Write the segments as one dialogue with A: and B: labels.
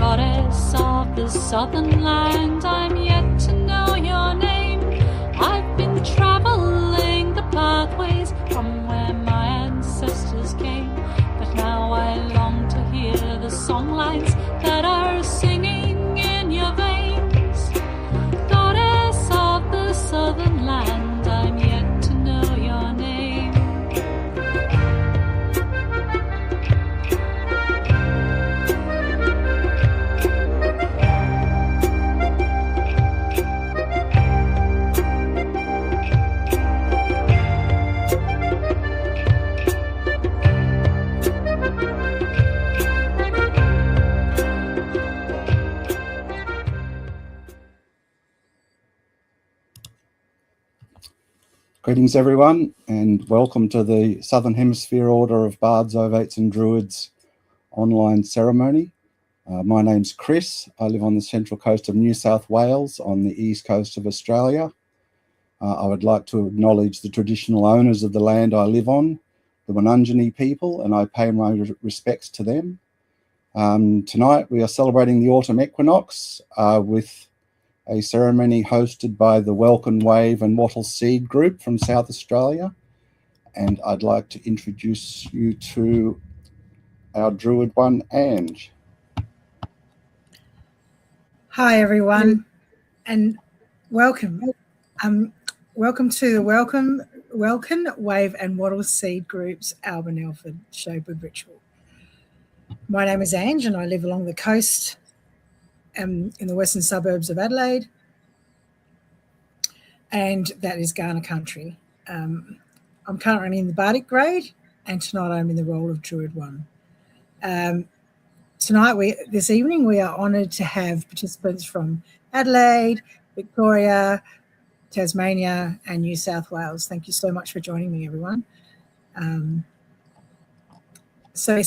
A: Goddess of the southern land, I'm yet to know your name. I've been traveling the pathways from where my ancestors came, but now I long to hear the songlines that are singing in your veins. Goddess of the southern land, I'm yet to know your name.
B: Greetings everyone, and welcome to the Southern Hemisphere Order of Bards, Ovates and Druids online ceremony. My name's Chris. I live on the central coast of New South Wales on the east coast of Australia. I would like to acknowledge the traditional owners of the land I live on, the Wununjini people, and I pay my respects to them. Tonight we are celebrating the autumn equinox with a ceremony hosted by the Welkin Wave and Wattle Seed Group from South Australia. And I'd like to introduce you to our Druid one, Ange.
C: Hi everyone, and welcome. Welcome to the Welkin Wave and Wattle Seed Group's Alban Showbird Ritual. My name is Ange and I live along the coast in the western suburbs of Adelaide, and that is Kaurna country. I'm currently in the Bardic grade, and tonight I'm in the role of Druid 1. This evening we are honoured to have participants from Adelaide, Victoria, Tasmania and New South Wales. Thank you so much for joining me, everyone. So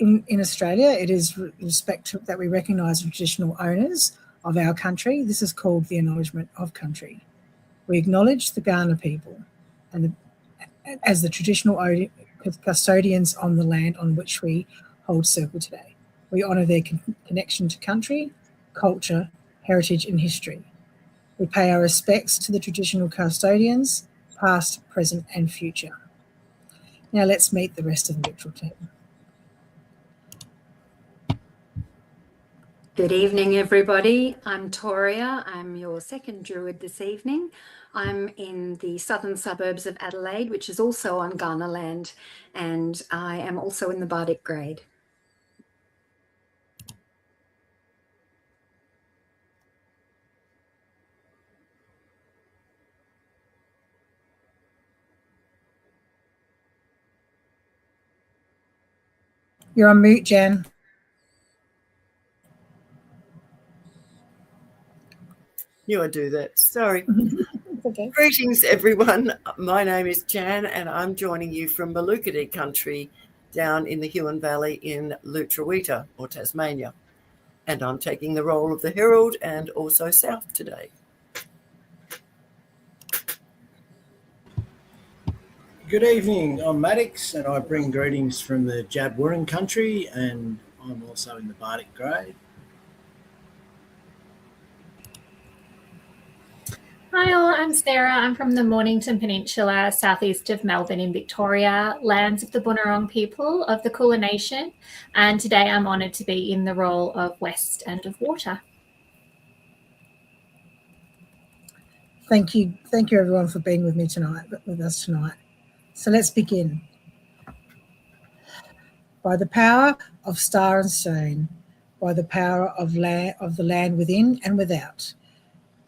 C: in Australia, it is respect that we recognise the traditional owners of our country. This is called the Acknowledgement of Country. We acknowledge the Kaurna people as the traditional custodians on the land on which we hold circle today. We honour their connection to country, culture, heritage and history. We pay our respects to the traditional custodians, past, present and future. Now let's meet the rest of the ritual team.
D: Good evening, everybody. I'm Toria. I'm your second Druid this evening. I'm in the southern suburbs of Adelaide, which is also on Kaurna land, and I am also in the Bardic grade.
C: You're on mute, Jan.
E: Knew I'd do that. Sorry.
C: Okay.
E: Greetings, everyone. My name is Jan, and I'm joining you from Malukadi country down in the Huon Valley in Lutruwita, or Tasmania. And I'm taking the role of the Herald and also South today.
F: Good evening, I'm Maddox and I bring greetings from the Jabwurrung country, and I'm also in the Bardic grade.
G: Hi all, I'm Sarah. I'm from the Mornington Peninsula, southeast of Melbourne in Victoria, lands of the Bunurong people of the Kulin Nation, and today I'm honoured to be in the role of West and of Water.
C: Thank you everyone for being with us tonight. So let's begin. By the power of star and stone, by the power of the land within and without,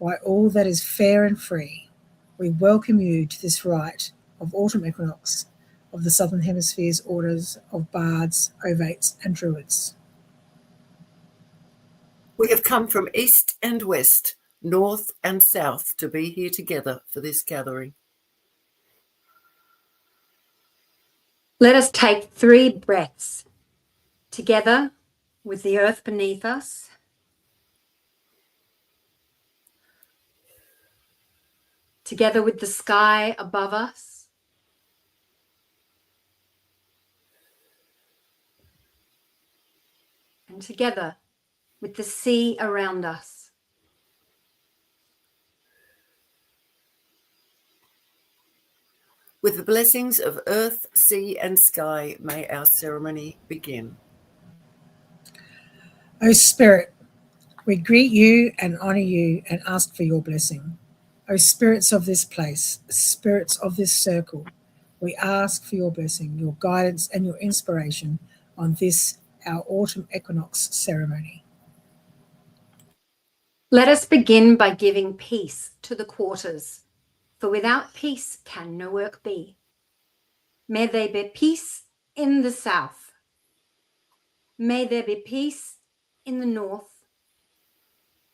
C: by all that is fair and free, we welcome you to this rite of autumn equinox of the Southern Hemisphere's orders of Bards, Ovates and Druids.
E: We have come from east and west, north and south to be here together for this gathering.
D: Let us take 3 breaths together with the earth beneath us, together with the sky above us, and together with the sea around us.
E: With the blessings of earth, sea, and sky, may our ceremony begin.
C: O Spirit, we greet you and honour you and ask for your blessing. O spirits of this place, spirits of this circle, we ask for your blessing, your guidance and your inspiration on this, our autumn equinox ceremony.
D: Let us begin by giving peace to the quarters, for without peace can no work be. May there be peace in the south. May there be peace in the north.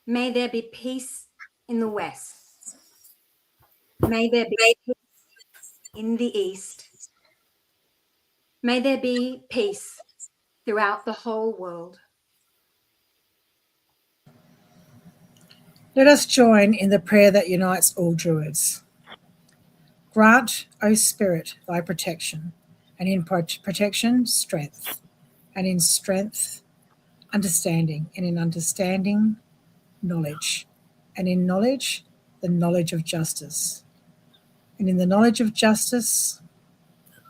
D: May there be peace in the west. May there be peace in the east. May there be peace throughout the whole world.
C: Let us join in the prayer that unites all Druids. Grant, O Spirit, thy protection, and in protection, strength, and in strength, understanding, and in understanding, knowledge, and in knowledge, the knowledge of justice, and in the knowledge of justice,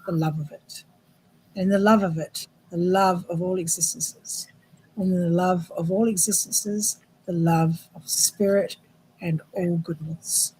C: the love of it, and in the love of it, the love of all existences, and in the love of all existences, the love of spirit and all goodness.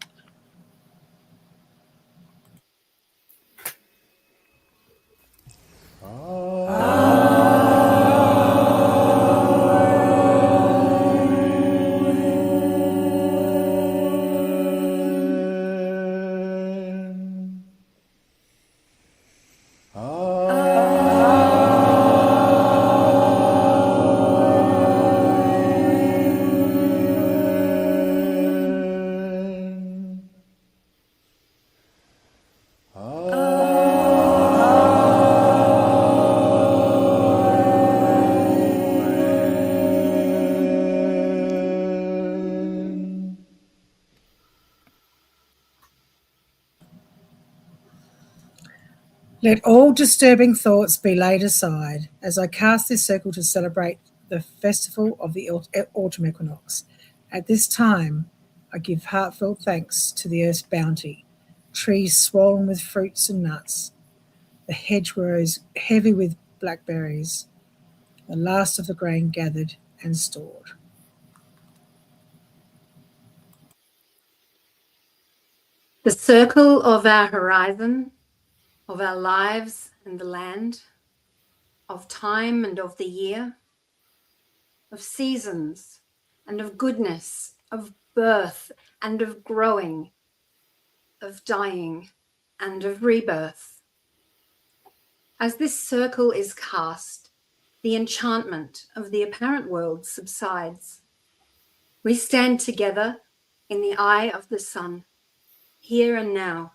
C: Let all disturbing thoughts be laid aside as I cast this circle to celebrate the festival of the autumn equinox. At this time, I give heartfelt thanks to the earth's bounty, trees swollen with fruits and nuts, the hedgerows heavy with blackberries, the last of the grain gathered and stored.
D: The circle of our horizon, of our lives and the land, of time and of the year, of seasons and of goodness, of birth and of growing, of dying and of rebirth. As this circle is cast, the enchantment of the apparent world subsides. We stand together in the eye of the sun, here and now,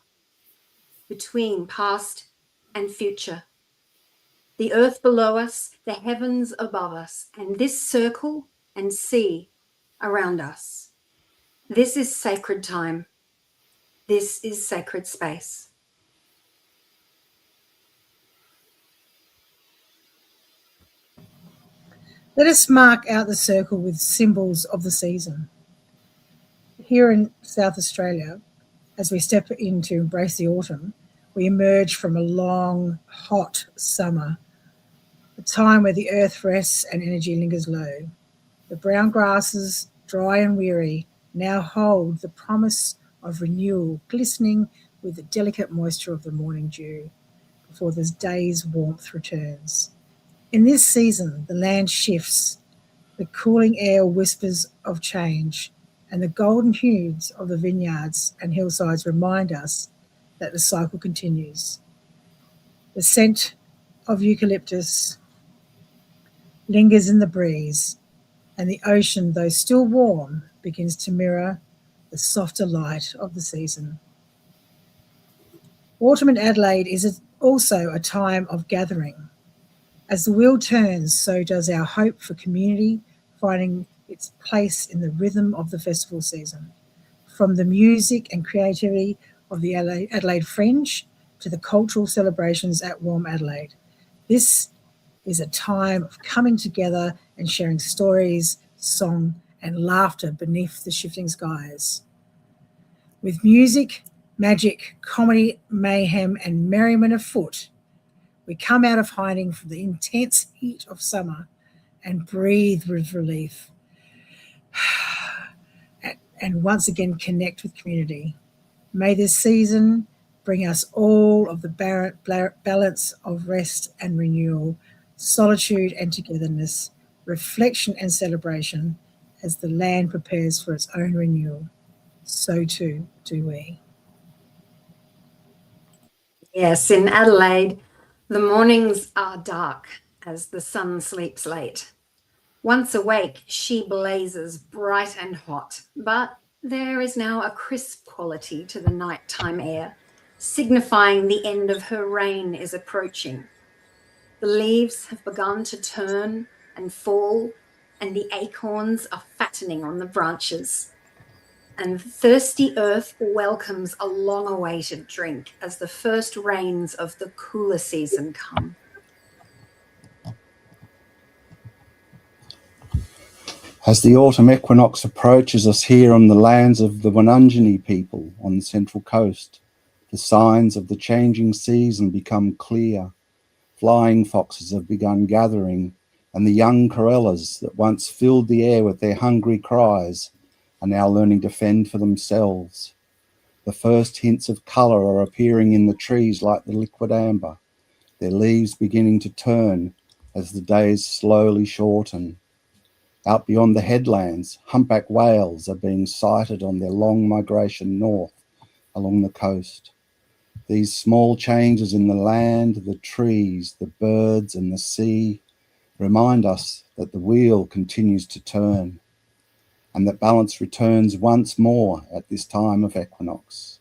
D: between past and future. The earth below us, the heavens above us, and this circle and sea around us. This is sacred time. This is sacred space.
C: Let us mark out the circle with symbols of the season. Here in South Australia, as we step in to embrace the autumn, we emerge from a long, hot summer, a time where the earth rests and energy lingers low. The brown grasses, dry and weary, now hold the promise of renewal, glistening with the delicate moisture of the morning dew before the day's warmth returns. In this season, the land shifts, the cooling air whispers of change, and the golden hues of the vineyards and hillsides remind us that the cycle continues. The scent of eucalyptus lingers in the breeze, and the ocean, though still warm, begins to mirror the softer light of the season. Autumn in Adelaide is also a time of gathering. As the wheel turns, so does our hope for community finding its place in the rhythm of the festival season. From the music and creativity of the Adelaide Fringe to the cultural celebrations at Warm Adelaide. This is a time of coming together and sharing stories, song, and laughter beneath the shifting skies. With music, magic, comedy, mayhem, and merriment afoot, we come out of hiding from the intense heat of summer and breathe with relief, and once again connect with community. May this season bring us all of the balance of rest and renewal, solitude and togetherness, reflection and celebration as the land prepares for its own renewal. So too do we.
D: Yes, in Adelaide, the mornings are dark as the sun sleeps late. Once awake, she blazes bright and hot, but there is now a crisp quality to the nighttime air, signifying the end of her reign is approaching. The leaves have begun to turn and fall, and the acorns are fattening on the branches. And thirsty earth welcomes a long-awaited drink as the first rains of the cooler season come.
B: As the autumn equinox approaches us here on the lands of the Wurundjeri people on the Central Coast, the signs of the changing season become clear. Flying foxes have begun gathering, and the young corellas that once filled the air with their hungry cries are now learning to fend for themselves. The first hints of colour are appearing in the trees like the liquid amber, their leaves beginning to turn as the days slowly shorten. Out beyond the headlands, humpback whales are being sighted on their long migration north along the coast. These small changes in the land, the trees, the birds, and the sea remind us that the wheel continues to turn and that balance returns once more at this time of equinox.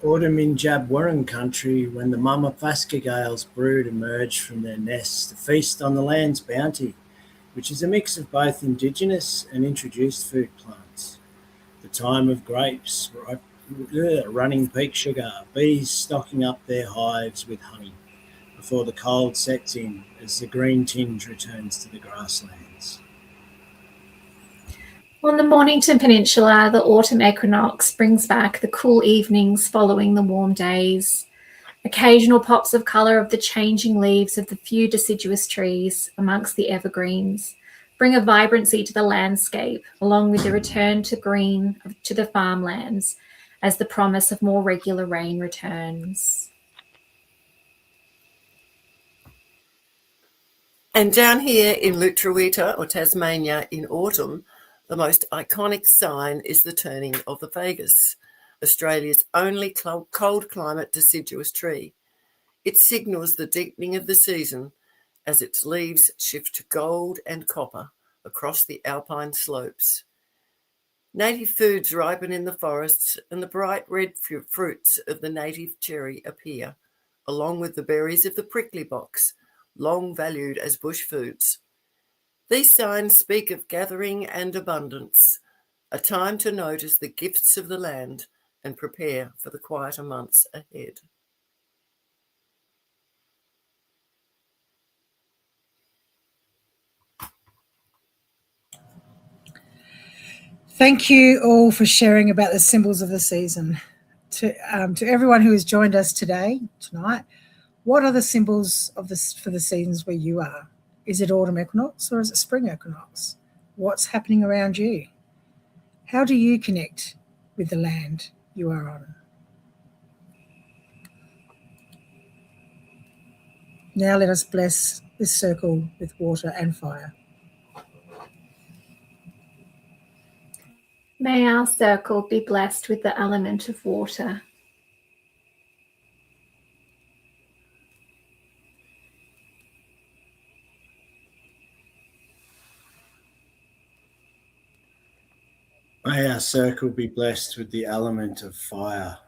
F: Autumn in Jabwurrung country, when the mama phascogales brood emerge from their nests to feast on the land's bounty, which is a mix of both indigenous and introduced food plants. The time of grapes, running peak sugar, bees stocking up their hives with honey before the cold sets in as the green tinge returns to the grasslands.
G: On the Mornington Peninsula, the autumn equinox brings back the cool evenings following the warm days. Occasional pops of colour of the changing leaves of the few deciduous trees amongst the evergreens bring a vibrancy to the landscape, along with the return to green to the farmlands as the promise of more regular rain returns.
E: And down here in Lutruwita or Tasmania in autumn, the most iconic sign is the turning of the fagus, Australia's only cold climate deciduous tree. It signals the deepening of the season as its leaves shift to gold and copper across the alpine slopes. Native foods ripen in the forests and the bright red fruits of the native cherry appear, along with the berries of the prickly box, long valued as bush foods. These signs speak of gathering and abundance, a time to notice the gifts of the land and prepare for the quieter months ahead.
C: Thank you all for sharing about the symbols of the season. To everyone who has joined us tonight, what are the symbols for the seasons where you are? Is it autumn equinox or is it spring equinox? What's happening around you? How do you connect with the land you are on? Now let us bless this circle with water and fire.
G: May our circle be blessed with the element of water.
F: May our circle be blessed with the element of fire.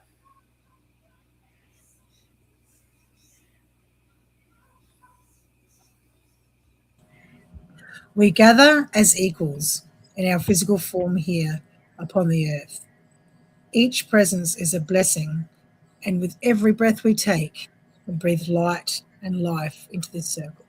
C: We gather as equals in our physical form here upon the earth. Each presence is a blessing, and with every breath we take, we breathe light and life into this circle.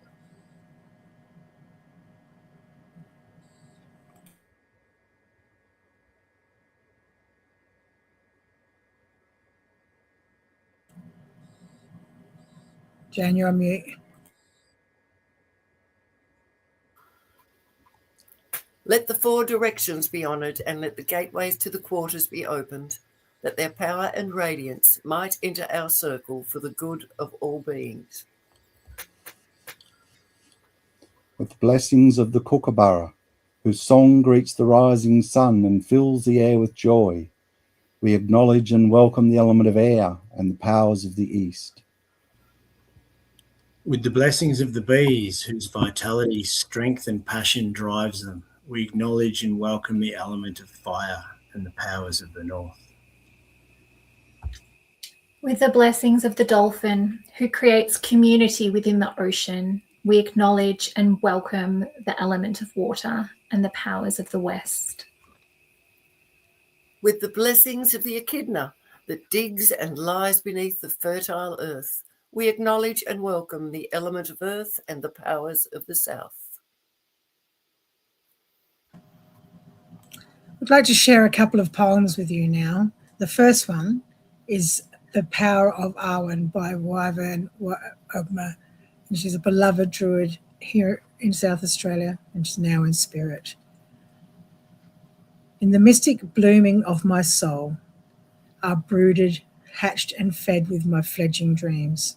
C: Jan, you're on mute.
E: Let the four directions be honoured, and let the gateways to the quarters be opened, that their power and radiance might enter our circle for the good of all beings.
B: With the blessings of the Kookaburra, whose song greets the rising sun and fills the air with joy, we acknowledge and welcome the element of air and the powers of the east.
F: With the blessings of the bees, whose vitality, strength, and passion drives them, we acknowledge and welcome the element of fire and the powers of the north.
G: With the blessings of the dolphin, who creates community within the ocean, we acknowledge and welcome the element of water and the powers of the west.
E: With the blessings of the echidna that digs and lies beneath the fertile earth, we acknowledge and welcome the element of earth and the powers of the south.
C: I'd like to share a couple of poems with you now. The first one is The Power of Alban by Wyvern Ogma. And she's a beloved Druid here in South Australia, and she's now in spirit. In the mystic blooming of my soul are brooded, hatched and fed with my fledgling dreams.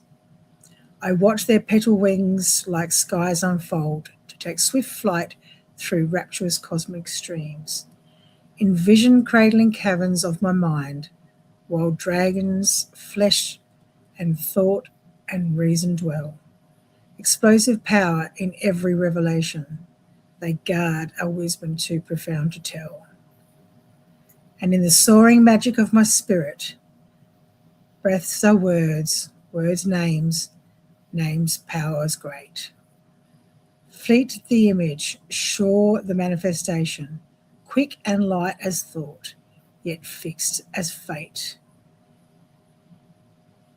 C: I watch their petal wings like skies unfold to take swift flight through rapturous cosmic streams. In vision cradling caverns of my mind, while dragons, flesh and thought and reason dwell. Explosive power in every revelation, they guard a wisdom too profound to tell. And in the soaring magic of my spirit, breaths are words, words names, names powers great. Fleet the image, sure the manifestation, quick and light as thought, yet fixed as fate.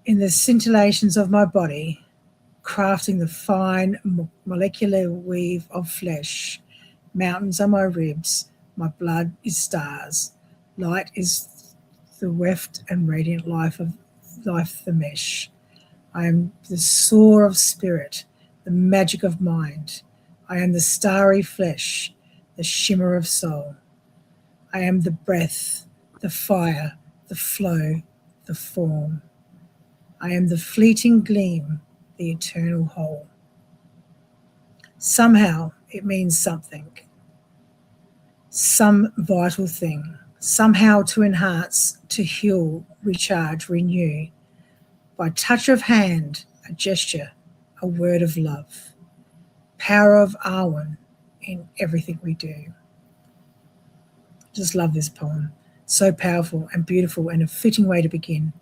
C: In the scintillations of my body, crafting the fine molecular weave of flesh, mountains are my ribs, my blood is stars, light is the weft and radiant life of life the mesh. I am the soar of spirit, the magic of mind. I am the starry flesh, the shimmer of soul. I am the breath, the fire, the flow, the form. I am the fleeting gleam, the eternal whole. Somehow it means something, some vital thing, somehow to enhance, to heal, recharge, renew. By touch of hand, a gesture, a word of love. Power of Alban in everything we do. Just love this poem. So powerful and beautiful and a fitting way to begin.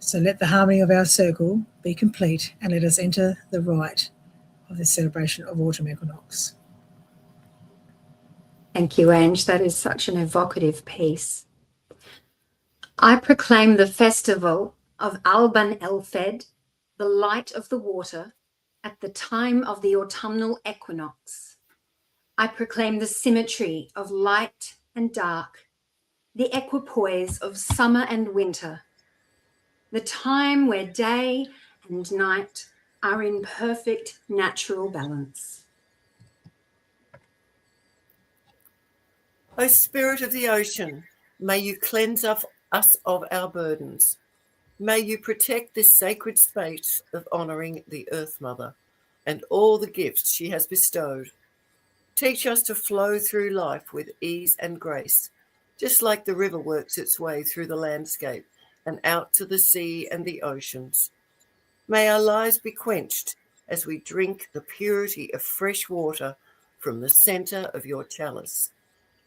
C: So let the harmony of our circle be complete and let us enter the rite of the celebration of autumn equinox.
D: Thank you, Ange. That is such an evocative piece. I proclaim the festival of Alban Elfed, the light of the water, at the time of the autumnal equinox. I proclaim the symmetry of light and dark, the equipoise of summer and winter, the time where day and night are in perfect natural balance.
E: O Spirit of the ocean, may you cleanse us of our burdens. May you protect this sacred space of honouring the Earth Mother and all the gifts she has bestowed. Teach us to flow through life with ease and grace, just like the river works its way through the landscape and out to the sea and the oceans. May our lives be quenched as we drink the purity of fresh water from the centre of your chalice,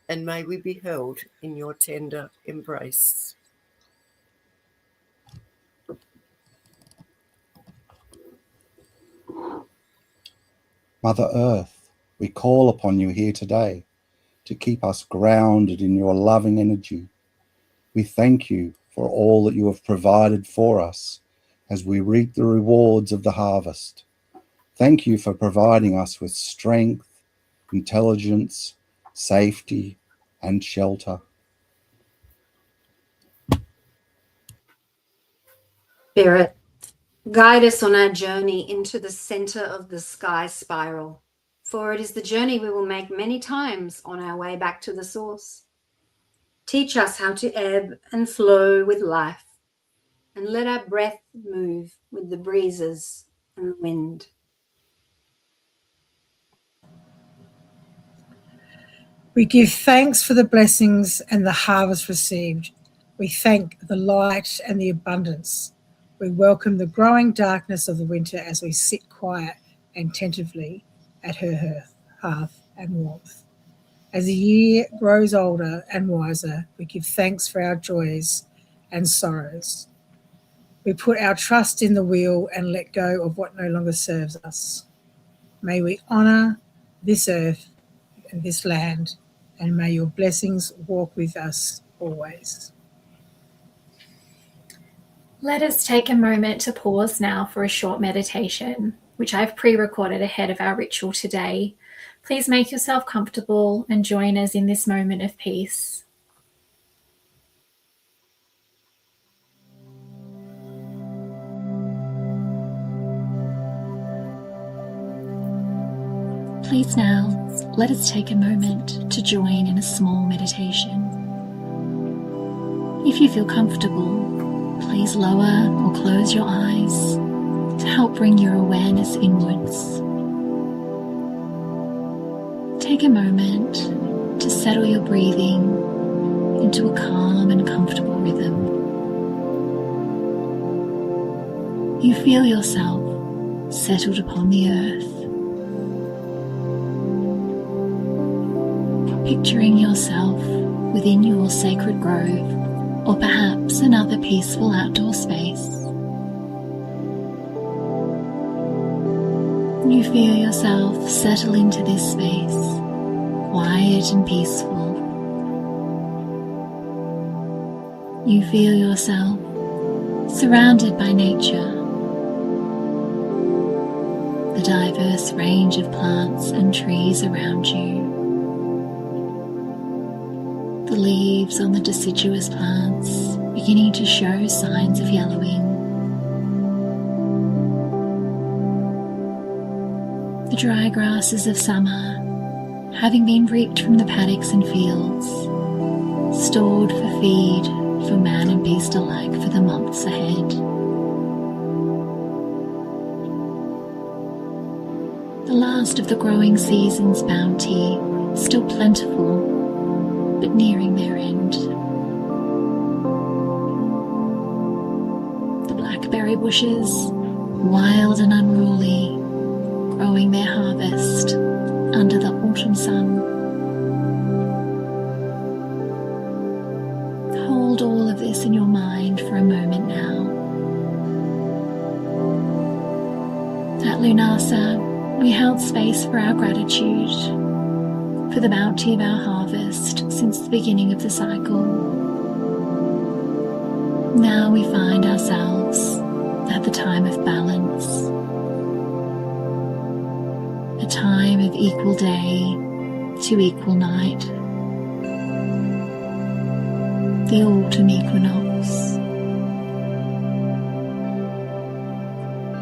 E: and may we be held in your tender embrace.
B: Mother Earth, we call upon you here today to keep us grounded in your loving energy. We thank you for all that you have provided for us as we reap the rewards of the harvest. Thank you for providing us with strength, intelligence, safety, and shelter.
D: Spirit, Guide us on our journey into the center of the sky spiral, for it is the journey we will make many times on our way back to the source. Teach us how to ebb and flow with life, and let our breath move with the breezes and the wind.
C: We give thanks for the blessings and the harvest received. We thank the light and the abundance. We welcome the growing darkness of the winter as we sit quiet and attentively at her hearth and warmth. As the year grows older and wiser, we give thanks for our joys and sorrows. We put our trust in the wheel and let go of what no longer serves us. May we honour this earth and this land, and may your blessings walk with us always.
G: Let us take a moment to pause now for a short meditation, which I've pre-recorded ahead of our ritual today. Please make yourself comfortable and join us in this moment of peace. Please now, let us take a moment to join in a small meditation. If you feel comfortable, please lower or close your eyes to help bring your awareness inwards. Take a moment to settle your breathing into a calm and comfortable rhythm. You feel yourself settled upon the earth. Picturing yourself within your sacred grove, or perhaps another peaceful outdoor space. You feel yourself settle into this space, quiet and peaceful. You feel yourself surrounded by nature, the diverse range of plants and trees around you. The leaves on the deciduous plants beginning to show signs of yellowing. The dry grasses of summer having been reaped from the paddocks and fields, stored for feed for man and beast alike for the months ahead. The last of the growing season's bounty, still plentiful, but nearing their end. The blackberry bushes, wild and unruly, growing their harvest under the autumn sun. Hold all of this in your mind for a moment now. At Lunasa, we held space for our gratitude for the bounty of our harvest since the beginning of the cycle. Now we find ourselves at the time of balance, a time of equal day to equal night, the autumn equinox,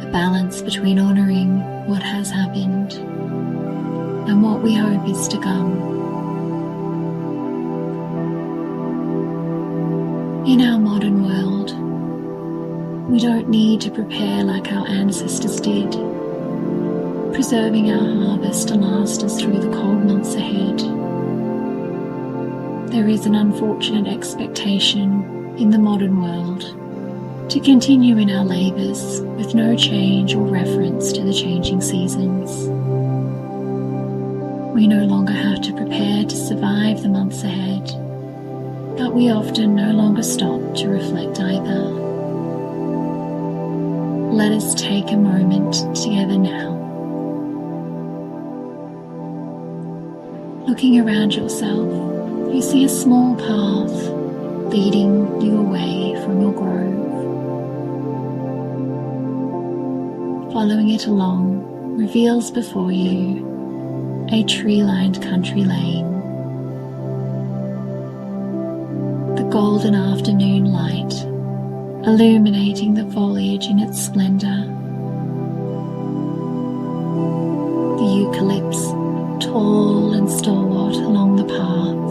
G: a balance between honouring what has happened and what we hope is to come. In our modern world, we don't need to prepare like our ancestors did, preserving our harvest to last us through the cold months ahead. There is an unfortunate expectation in the modern world to continue in our labours with no change or reference to the changing seasons. We no longer have to prepare to survive the months ahead, but we often no longer stop to reflect either. Let us take a moment together now. Looking around yourself, you see a small path leading you away from your grove. Following it along reveals before you a tree-lined country lane. The golden afternoon light illuminating the foliage in its splendor. The eucalypts, tall and stalwart along the path.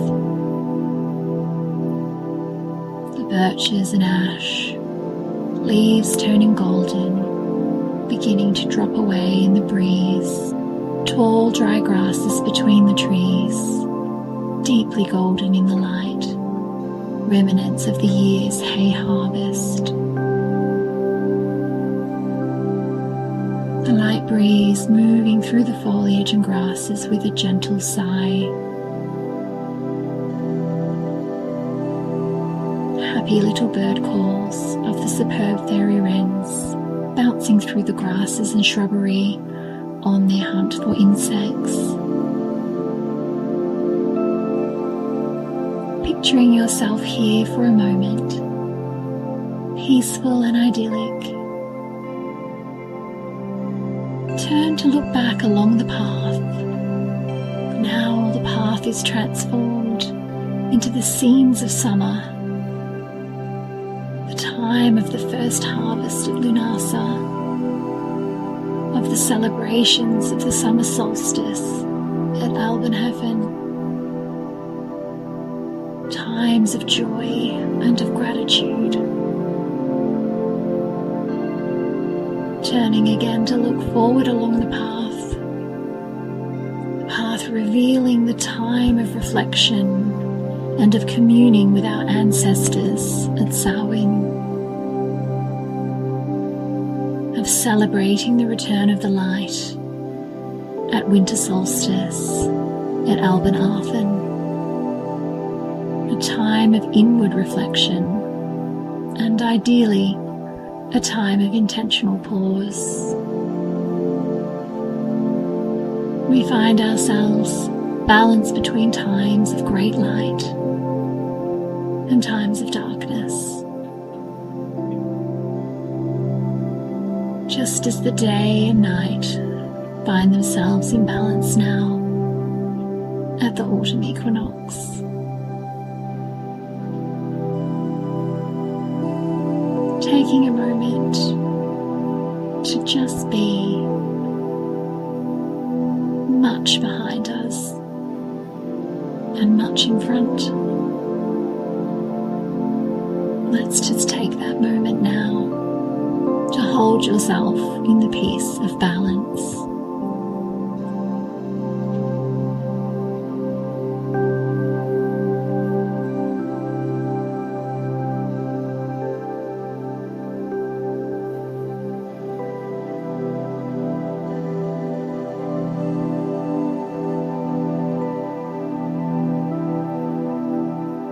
G: The birches and ash, leaves turning golden, beginning to drop away in the breeze. Tall dry grasses between the trees, deeply golden in the light, remnants of the year's hay harvest. The light breeze moving through the foliage and grasses with a gentle sigh. Happy little bird calls of the superb fairy wrens, bouncing through the grasses and shrubbery on their hunt for insects. Picturing yourself here for a moment, peaceful and idyllic. Turn to look back along the path. Now the path is transformed into the scenes of summer, the time of the first harvest at Lunasa, of the celebrations of the summer solstice at Alban, times of joy and of gratitude. Turning again to look forward along the path revealing the time of reflection and of communing with our ancestors at Samhain, of celebrating the return of the light at winter solstice at Alban, a time of inward reflection and ideally a time of intentional pause. We find ourselves balanced between times of great light and times of darkness. Just as the day and night find themselves in balance now at the autumn equinox. Taking a moment to just be. Much behind us and much in front. Let's just take that moment now to hold yourself in the peace of balance.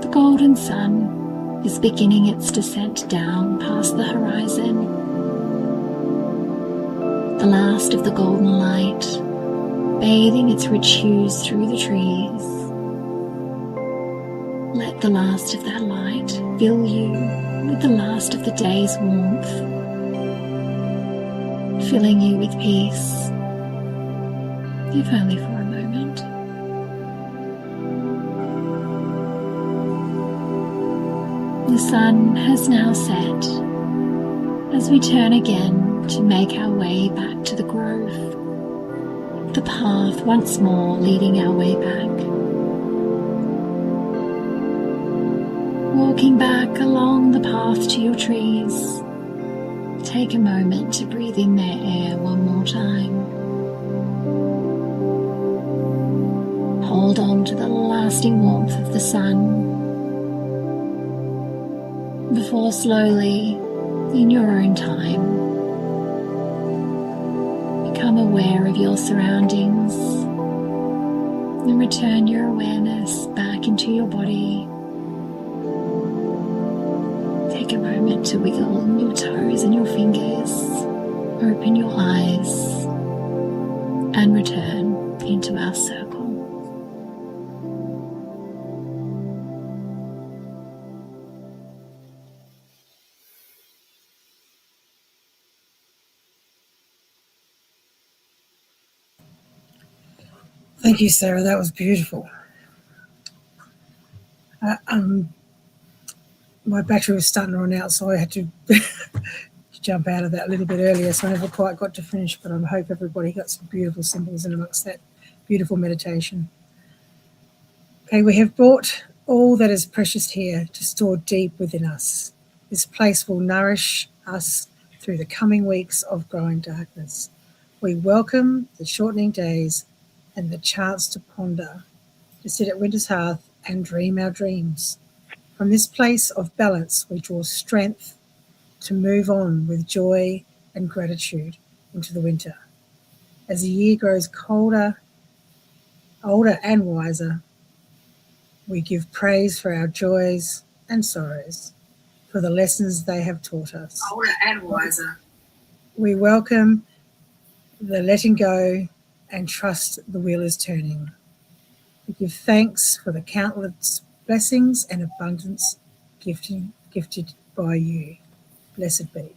G: The golden sun is beginning its descent down past the horizon. The last of the golden light, bathing its rich hues through the trees. Let the last of that light fill you with the last of the day's warmth, filling you with peace, if only for a moment. The sun has now set as we turn again to make our way back to the grove, the path once more leading our way back. Walking back along the path to your trees, take a moment to breathe in their air one more time. Hold on to the lasting warmth of the sun before slowly, in your own time, become aware of your surroundings and return your awareness back into your body. Take a moment to wiggle your toes and your fingers, open your eyes, and return into our circle.
C: Thank you, Sarah. That was beautiful. my battery was starting to run out, so I had to jump out of that a little bit earlier, so I never quite got to finish, but I hope everybody got some beautiful symbols in amongst that beautiful meditation. Okay, we have brought all that is precious here to store deep within us. This place will nourish us through the coming weeks of growing darkness. We welcome the shortening days and the chance to ponder, to sit at winter's hearth and dream our dreams. From this place of balance, we draw strength to move on with joy and gratitude into the winter. As the year grows colder, older and wiser, we give praise for our joys and sorrows, for the lessons they have taught us. Older and wiser. We welcome the letting go and trust the wheel is turning. We give thanks for the countless blessings and abundance gifted by you. Blessed be.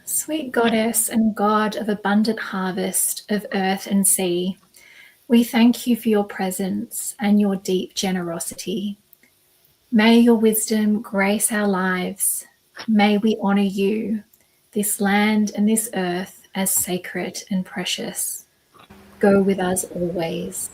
G: Sweet Goddess and God of abundant harvest of earth and sea, we thank you for your presence and your deep generosity. May your wisdom grace our lives. May we honour you, this land and this earth, as sacred and precious. Go with us always.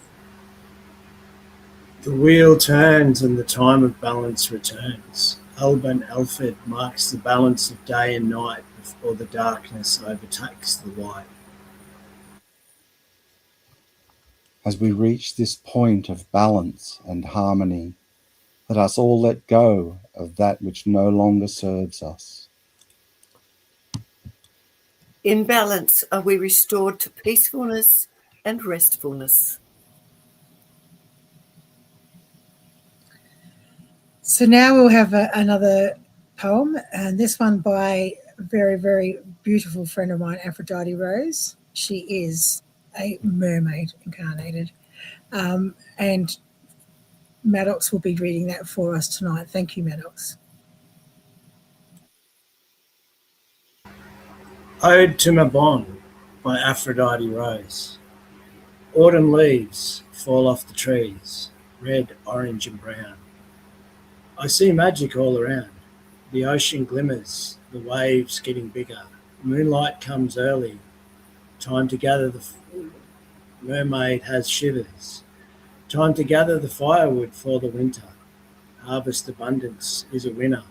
F: The wheel turns and the time of balance returns. Alban Alfred marks the balance of day and night before the darkness overtakes the light.
B: As we reach this point of balance and harmony, let us all let go of that which no longer serves us.
E: In balance are we restored to peacefulness and restfulness.
C: So now we'll have another poem, and this one by a very, very beautiful friend of mine, Aphrodite Rose. She is a mermaid incarnated. And Maddox will be reading that for us tonight. Thank you, Maddox.
F: Ode to Mabon by Aphrodite Rose. Autumn leaves fall off the trees, red, orange and brown. I see magic all around. The ocean glimmers, the waves getting bigger. Moonlight comes early. Time to gather the mermaid has shivers. Time to gather the firewood for the winter. Harvest abundance is a winner.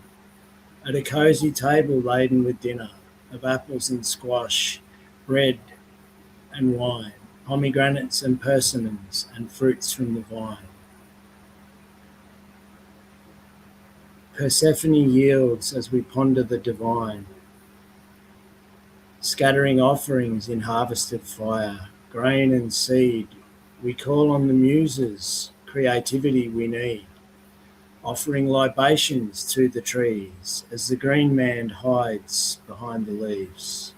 F: At a cosy table laden with dinner of apples and squash, bread and wine, pomegranates and persimmons and fruits from the vine. Persephone yields as we ponder the divine, scattering offerings in harvested fire, grain and seed. We call on the muses, creativity we need, offering libations to the trees as the green man hides behind the leaves.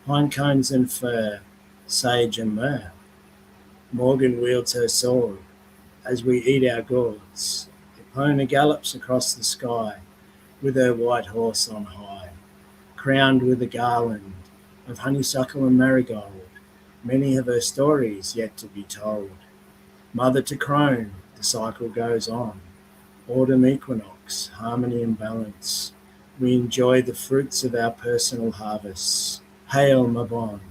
F: Pine cones and fir, sage and myrrh. Morgan wields her sword as we eat our gourds. Epona gallops across the sky with her white horse on high, crowned with a garland of honeysuckle and marigold. Many have her stories yet to be told. Mother to crone, the cycle goes on. Autumn equinox, harmony and balance. We enjoy the fruits of our personal harvests. Hail Mabon.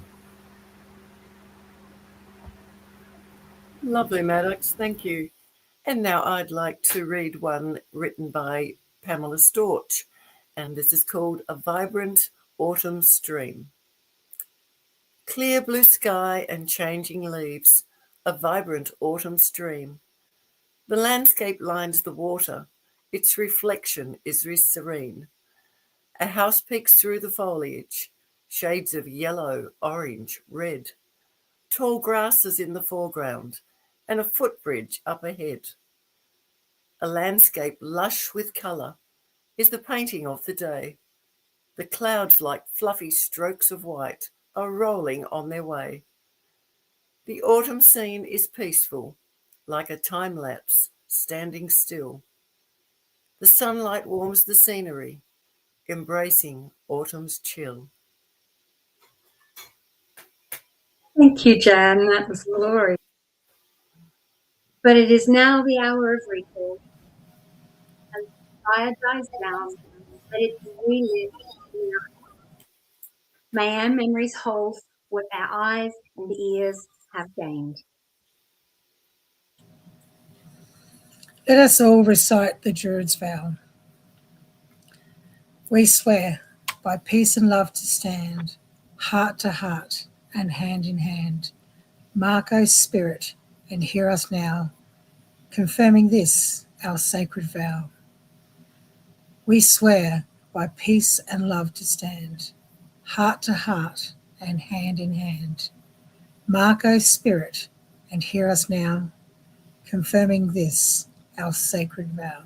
E: Lovely, Maddox. Thank you. And now I'd like to read one written by Pamela Storch, and this is called A Vibrant Autumn Stream. Clear blue sky and changing leaves, a vibrant autumn stream. The landscape lines the water, its reflection is serene. A house peeks through the foliage, shades of yellow, orange, red. Tall grasses in the foreground, and a footbridge up ahead. A landscape lush with colour is the painting of the day. The clouds, like fluffy strokes of white, are rolling on their way. The autumn scene is peaceful, like a time lapse standing still. The sunlight warms the scenery, embracing autumn's chill.
D: Thank you, Jan. That was glorious. But it is now the hour of recall. And fire dies down, let it be relit in night. May our memories hold what our eyes and ears have gained.
C: Let us all recite the Druids' vow. We swear by peace and love to stand, heart to heart and hand in hand. Mark, O Spirit, and hear us now, confirming this, our sacred vow. We swear by peace and love to stand, heart to heart and hand in hand. Mark, O Spirit, and hear us now, confirming this, our sacred vow.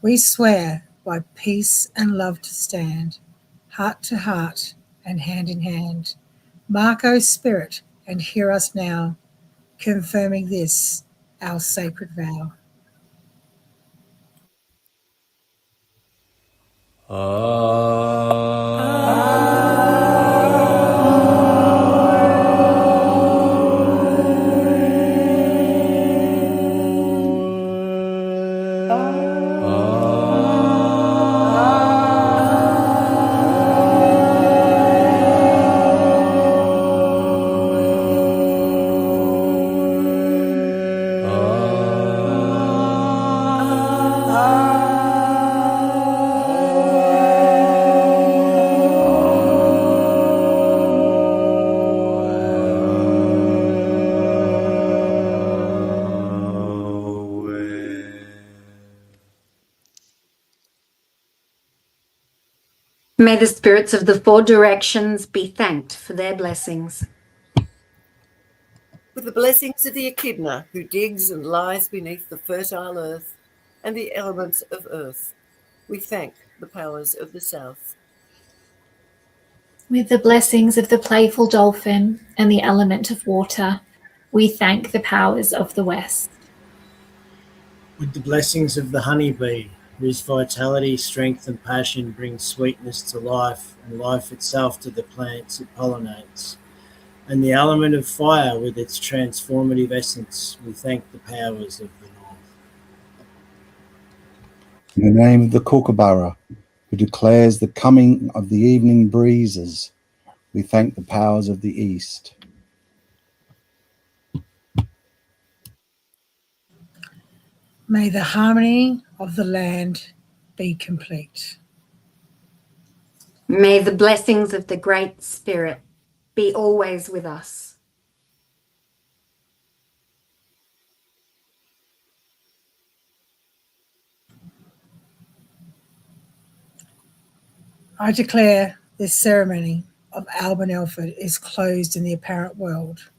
C: We swear by peace and love to stand, heart to heart and hand in hand. Mark, O Spirit, and hear us now, confirming this, our sacred vow.
D: May the spirits of the four directions be thanked for their blessings.
E: With the blessings of the echidna who digs and lies beneath the fertile earth and the elements of earth, we thank the powers of the south.
G: With the blessings of the playful dolphin and the element of water, we thank the powers of the west.
F: With the blessings of the honeybee, whose vitality, strength and passion bring sweetness to life and life itself to the plants it pollinates, and the element of fire with its transformative essence, we thank the powers of the north.
B: In the name of the Kookaburra, who declares the coming of the evening breezes, we thank the powers of the east.
C: May the harmony of the land be complete.
D: May the blessings of the Great Spirit be always with us.
C: I declare this ceremony of Alban is closed in the apparent world.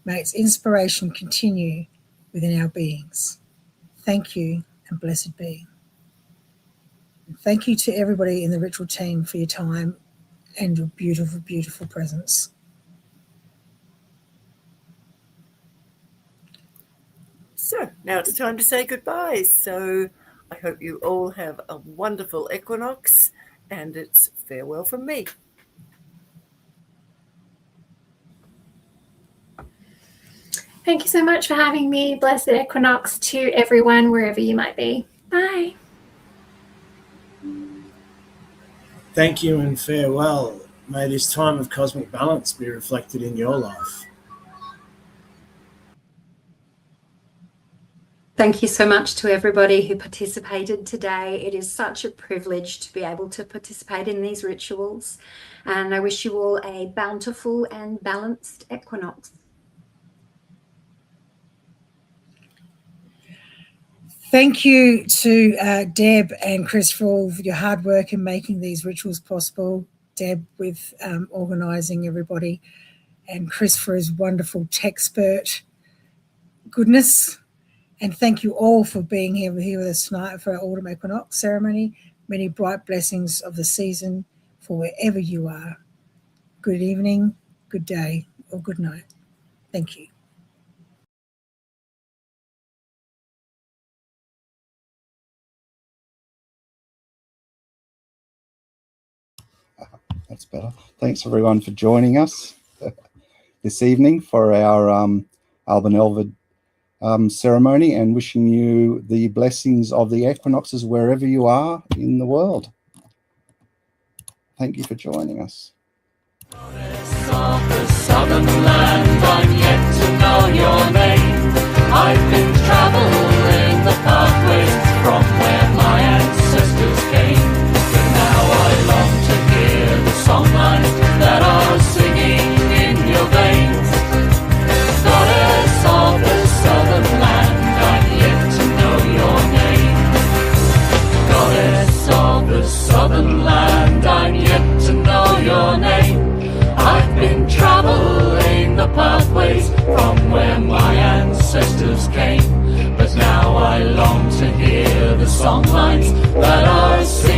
C: May its inspiration continue within our beings. Thank you and blessed be. And thank you to everybody in the ritual team for your time and your beautiful, beautiful presence.
E: So now it's time to say goodbye. So I hope you all have a wonderful equinox, and it's farewell from me.
G: Thank you so much for having me. Blessed equinox to everyone, wherever you might be. Bye.
F: Thank you and farewell. May this time of cosmic balance be reflected in your life.
D: Thank you so much to everybody who participated today. It is such a privilege to be able to participate in these rituals, and I wish you all a bountiful and balanced equinox.
C: Thank you to Deb and Chris for all of your hard work in making these rituals possible. Deb with organising everybody, and Chris for his wonderful techspert goodness. And thank you all for being here with us tonight for our autumn equinox ceremony. Many bright blessings of the season for wherever you are. Good evening, good day, or good night. Thank you.
B: That's better. Thanks everyone for joining us this evening for our Alban ceremony and wishing you the blessings of the equinoxes wherever you are in the world. Thank you for joining us.
A: Goddess of the southern land, I'm yet to know your name. I've been traveling the pathways from where my ancestors came, but now I long to hear the songlines that are singing in your veins. Goddess of the southern land, I'm yet to know your name. Goddess of the southern land, I'm yet to know your name. I've been traveling the pathways from where my ancestors came, but now I long to hear the songlines that are singing